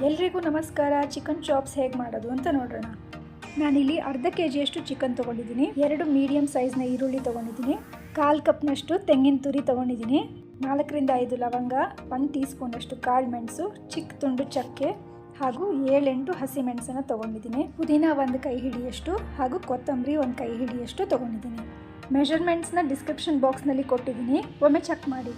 ಎಲ್ರಿಗೂ ನಮಸ್ಕಾರ. Chicken chops ಹೇಗೆ ಮಾಡೋದು ಅಂತ ನೋಡೋಣ. ನಾನಿಲ್ಲಿ ಅರ್ಧ ಕೆಜಿಯಷ್ಟು ಚಿಕನ್ ತೊಗೊಂಡಿದ್ದೀನಿ, 2 ಮೀಡಿಯಮ್ ಸೈಜ್ನ ಈರುಳ್ಳಿ ತೊಗೊಂಡಿದ್ದೀನಿ, 1/4 ಕಪ್ನಷ್ಟು ತೆಂಗಿನ ತುರಿ ತೊಗೊಂಡಿದ್ದೀನಿ, 4 ರಿಂದ 5 ಲವಂಗ, 1 ಟೀ ಸ್ಪೂನಷ್ಟು ಕಾಳು ಮೆಣಸು, ಚಿಕ್ಕ ತುಂಡು ಚಕ್ಕೆ ಹಾಗೂ 7-8 ಹಸಿಮೆಣಸನ್ನು ತೊಗೊಂಡಿದ್ದೀನಿ. ಪುದೀನ 1 ಕೈ ಹಿಡಿಯಷ್ಟು ಹಾಗೂ ಕೊತ್ತಂಬರಿ 1 ಕೈ ಹಿಡಿಯಷ್ಟು ತೊಗೊಂಡಿದ್ದೀನಿ. ಮೆಷರ್ಮೆಂಟ್ಸ್ನ ಡಿಸ್ಕ್ರಿಪ್ಷನ್ ಬಾಕ್ಸ್ನಲ್ಲಿ ಕೊಟ್ಟಿದ್ದೀನಿ, ಒಮ್ಮೆ ಚೆಕ್ ಮಾಡಿ.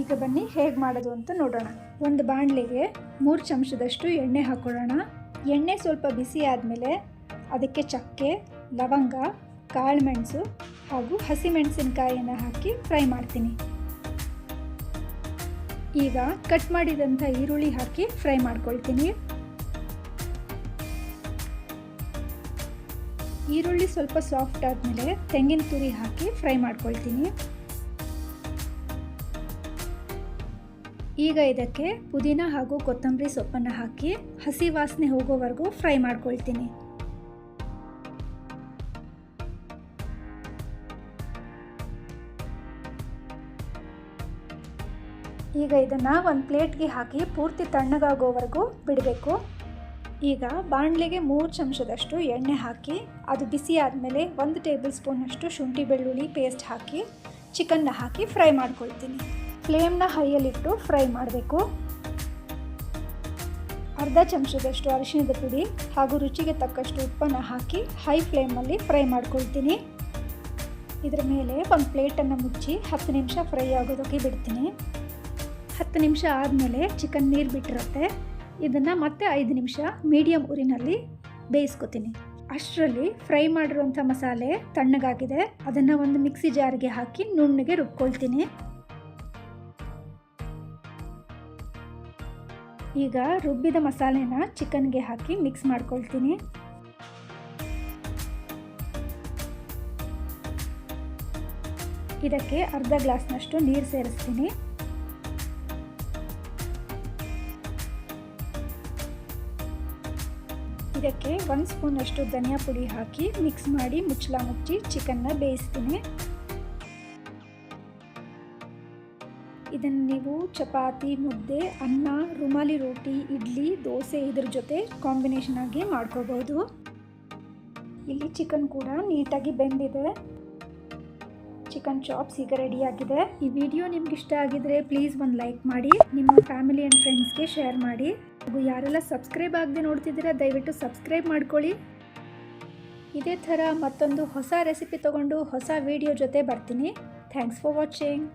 ಈಗ ಬನ್ನಿ ಹೇಗೆ ಮಾಡೋದು ಅಂತ ನೋಡೋಣ. ಒಂದು ಬಾಣಲೆಗೆ 3 ಚಮಚದಷ್ಟು ಎಣ್ಣೆ ಹಾಕೊಳ್ಳೋಣ. ಎಣ್ಣೆ ಸ್ವಲ್ಪ ಬಿಸಿ ಆದಮೇಲೆ ಅದಕ್ಕೆ ಚಕ್ಕೆ, ಲವಂಗ, ಕಾಳು ಮೆಣಸು ಹಾಗೂ ಹಸಿಮೆಣಸಿನಕಾಯಿಯನ್ನು ಹಾಕಿ ಫ್ರೈ ಮಾಡ್ತೀನಿ. ಈಗ ಕಟ್ ಮಾಡಿದಂಥ ಈರುಳ್ಳಿ ಹಾಕಿ ಫ್ರೈ ಮಾಡ್ಕೊಳ್ತೀನಿ. ಈರುಳ್ಳಿ ಸ್ವಲ್ಪ ಸಾಫ್ಟ್ ಆದಮೇಲೆ ತೆಂಗಿನ ತುರಿ ಹಾಕಿ ಫ್ರೈ ಮಾಡ್ಕೊಳ್ತೀನಿ. ಈಗ ಇದಕ್ಕೆ ಪುದೀನ ಹಾಗೂ ಕೊತ್ತಂಬರಿ ಸೊಪ್ಪನ್ನು ಹಾಕಿ ಹಸಿ ವಾಸನೆ ಹೋಗೋವರೆಗೂ ಫ್ರೈ ಮಾಡ್ಕೊಳ್ತೀನಿ. ಈಗ ಇದನ್ನು ಒಂದು ಪ್ಲೇಟ್ಗೆ ಹಾಕಿ ಪೂರ್ತಿ ತಣ್ಣಗಾಗೋವರೆಗೂ ಬಿಡಬೇಕು. ಈಗ ಬಾಣಲೆಗೆ 3 ಚಮಚದಷ್ಟು ಎಣ್ಣೆ ಹಾಕಿ ಅದು ಬಿಸಿ ಆದಮೇಲೆ 1 ಟೇಬಲ್ ಸ್ಪೂನಷ್ಟು ಶುಂಠಿ ಬೆಳ್ಳುಳ್ಳಿ ಪೇಸ್ಟ್ ಹಾಕಿ ಚಿಕನ್ನ ಹಾಕಿ ಫ್ರೈ ಮಾಡ್ಕೊಳ್ತೀನಿ. ಫ್ಲೇಮ್ನ ಹೈಯಲ್ಲಿಟ್ಟು ಫ್ರೈ ಮಾಡಬೇಕು. ಅರ್ಧ ಚಮಚದಷ್ಟು ಅರಿಶಿಣದ ಪುಡಿ ಹಾಗೂ ರುಚಿಗೆ ತಕ್ಕಷ್ಟು ಉಪ್ಪನ್ನು ಹಾಕಿ ಹೈ ಫ್ಲೇಮಲ್ಲಿ ಫ್ರೈ ಮಾಡ್ಕೊಳ್ತೀನಿ. ಇದರ ಮೇಲೆ ಒಂದು ಪ್ಲೇಟನ್ನು ಮುಚ್ಚಿ 10 ನಿಮಿಷ ಫ್ರೈ ಆಗೋದಕ್ಕೆ ಬಿಡ್ತೀನಿ. 10 ನಿಮಿಷ ಆದಮೇಲೆ ಚಿಕನ್ ನೀರು ಬಿಟ್ಟಿರುತ್ತೆ. ಇದನ್ನು ಮತ್ತೆ 5 ನಿಮಿಷ ಮೀಡಿಯಮ್ ಉರಿನಲ್ಲಿ ಬೇಯಿಸ್ಕೊತೀನಿ. ಅಷ್ಟರಲ್ಲಿ ಫ್ರೈ ಮಾಡಿರುವಂಥ ಮಸಾಲೆ ತಣ್ಣಗಾಗಿದೆ. ಅದನ್ನು ಒಂದು ಮಿಕ್ಸಿ ಜಾರಿಗೆ ಹಾಕಿ ನುಣ್ಣಗೆ ರುಬ್ಕೊಳ್ತೀನಿ. ಈಗ ರುಬ್ಬಿದ ಮಸಾಲೆನ ಚಿಕನ್ಗೆ ಹಾಕಿ ಮಿಕ್ಸ್ ಮಾಡ್ಕೊಳ್ತೀನಿ. ಇದಕ್ಕೆ ಅರ್ಧ ಗ್ಲಾಸ್ನಷ್ಟು ನೀರು ಸೇರಿಸ್ತೀನಿ. ಇದಕ್ಕೆ 1 ಸ್ಪೂನಷ್ಟು ಧನಿಯಾ ಪುಡಿ ಹಾಕಿ ಮಿಕ್ಸ್ ಮಾಡಿ ಮುಚ್ಚಳ ಮುಚ್ಚಿ ಚಿಕನ್ನ ಬೇಯಿಸ್ತೀನಿ. ಇದನ್ನು ನೀವು ಚಪಾತಿ, ಮುದ್ದೆ, ಅನ್ನ, ರುಮಾಲಿ ರೋಟಿ, ಇಡ್ಲಿ, ದೋಸೆ ಇದ್ರ ಜೊತೆ ಕಾಂಬಿನೇಷನ್ ಆಗಿ ಮಾಡ್ಕೋಬಹುದು. ಇಲ್ಲಿ ಚಿಕನ್ ಕೂಡ ನೀಟಾಗಿ ಬೆಂದಿದೆ. ಚಿಕನ್ ಚಾಪ್ಸ್ ಈಗ ರೆಡಿಯಾಗಿದೆ. ಈ ವಿಡಿಯೋ ನಿಮ್ಗೆ ಇಷ್ಟ ಆಗಿದ್ರೆ ಪ್ಲೀಸ್ ಒಂದು ಲೈಕ್ ಮಾಡಿ, ನಿಮ್ಮ ಫ್ಯಾಮಿಲಿ ಆ್ಯಂಡ್ ಫ್ರೆಂಡ್ಸ್ಗೆ ಶೇರ್ ಮಾಡಿ. ಹಾಗೂ ಯಾರೆಲ್ಲ ಸಬ್ಸ್ಕ್ರೈಬ್ ಆಗದೆ ನೋಡ್ತಿದ್ದೀರಾ ದಯವಿಟ್ಟು ಸಬ್ಸ್ಕ್ರೈಬ್ ಮಾಡ್ಕೊಳ್ಳಿ. ಇದೇ ಥರ ಮತ್ತೊಂದು ಹೊಸ ರೆಸಿಪಿ ತೊಗೊಂಡು ಹೊಸ ವಿಡಿಯೋ ಜೊತೆ ಬರ್ತೀನಿ. Thanks for watching.